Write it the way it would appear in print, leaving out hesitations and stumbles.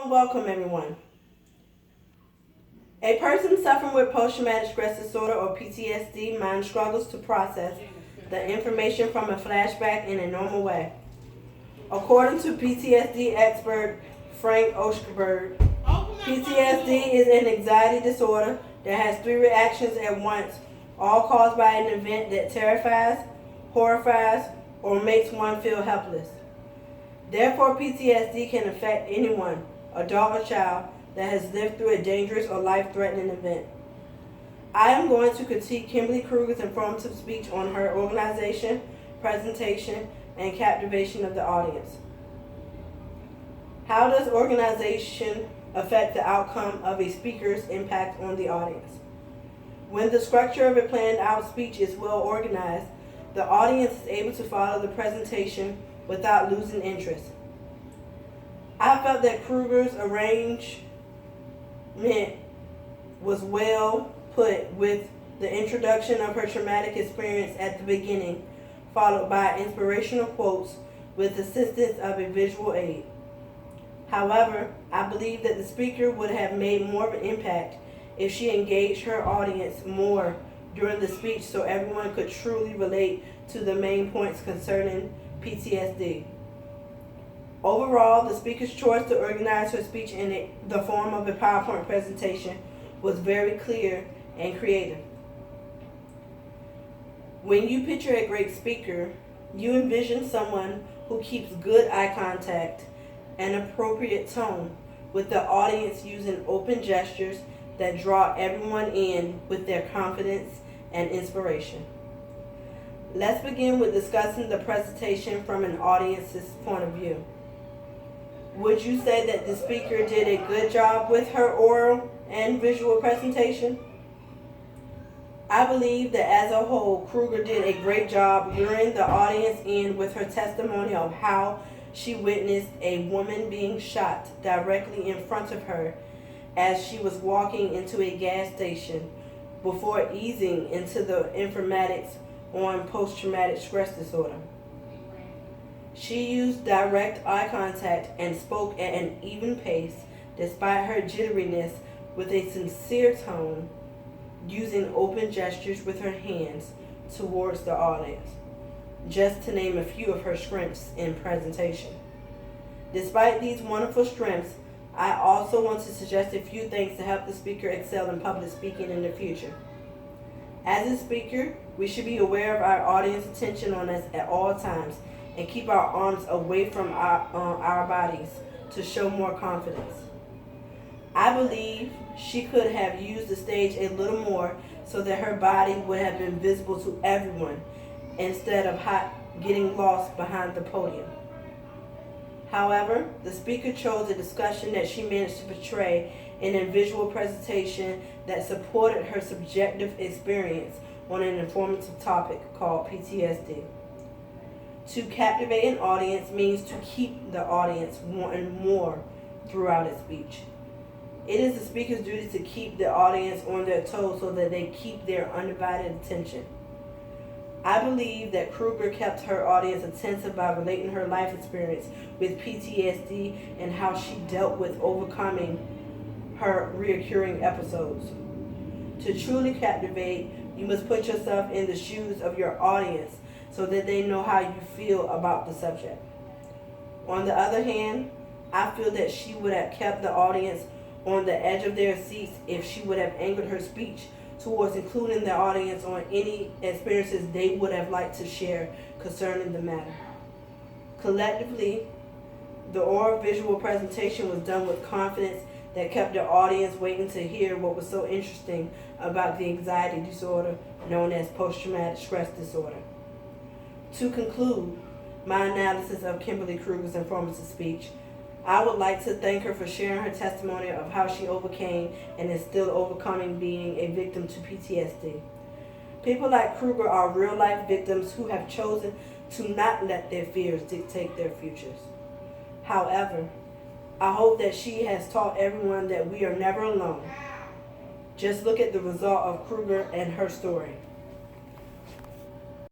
Welcome everyone. A person suffering with post-traumatic stress disorder or PTSD mind struggles to process the information from a flashback in a normal way. According to PTSD expert Frank Oshberg, PTSD is an anxiety disorder that has three reactions at once, all caused by an event that terrifies, horrifies, or makes one feel helpless. Therefore, PTSD can affect anyone, adult or child, that has lived through a dangerous or life-threatening event. I am going to critique Kimberly Kruger's informative speech on her organization, presentation, and captivation of the audience. How does organization affect the outcome of a speaker's impact on the audience? When the structure of a planned out speech is well organized, the audience is able to follow the presentation without losing interest. I felt that Kruger's arrangement was well put, with the introduction of her traumatic experience at the beginning, followed by inspirational quotes with assistance of a visual aid. However, I believe that the speaker would have made more of an impact if she engaged her audience more during the speech so everyone could truly relate to the main points concerning PTSD. Overall, the speaker's choice to organize her speech in the form of a PowerPoint presentation was very clear and creative. When you picture a great speaker, you envision someone who keeps good eye contact and appropriate tone with the audience, using open gestures that draw everyone in with their confidence and inspiration. Let's begin with discussing the presentation from an audience's point of view. Would you say that the speaker did a good job with her oral and visual presentation? I believe that as a whole, Kruger did a great job luring the audience in with her testimony of how she witnessed a woman being shot directly in front of her as she was walking into a gas station before easing into the informatics on post-traumatic stress disorder. She used direct eye contact and spoke at an even pace despite her jitteriness, with a sincere tone, using open gestures with her hands towards the audience, just to name a few of her strengths in presentation. Despite these wonderful strengths, I also want to suggest a few things to help the speaker excel in public speaking in the future. As a speaker, we should be aware of our audience attention on us at all times and keep our arms away from our bodies to show more confidence. I believe she could have used the stage a little more so that her body would have been visible to everyone instead of getting lost behind the podium. However, the speaker chose a discussion that she managed to portray in a visual presentation that supported her subjective experience on an informative topic called PTSD. To captivate an audience means to keep the audience wanting more throughout its speech. It is the speaker's duty to keep the audience on their toes so that they keep their undivided attention. I believe that Kruger kept her audience attentive by relating her life experience with PTSD and how she dealt with overcoming her recurring episodes. To truly captivate, you must put yourself in the shoes of your audience so that they know how you feel about the subject. On the other hand, I feel that she would have kept the audience on the edge of their seats if she would have anchored her speech towards including the audience on any experiences they would have liked to share concerning the matter. Collectively, the oral visual presentation was done with confidence that kept the audience waiting to hear what was so interesting about the anxiety disorder known as post-traumatic stress disorder. To conclude my analysis of Kimberly Kruger's informative speech, I would like to thank her for sharing her testimony of how she overcame and is still overcoming being a victim to PTSD. People like Kruger are real-life victims who have chosen to not let their fears dictate their futures. However, I hope that she has taught everyone that we are never alone. Just look at the result of Kruger and her story.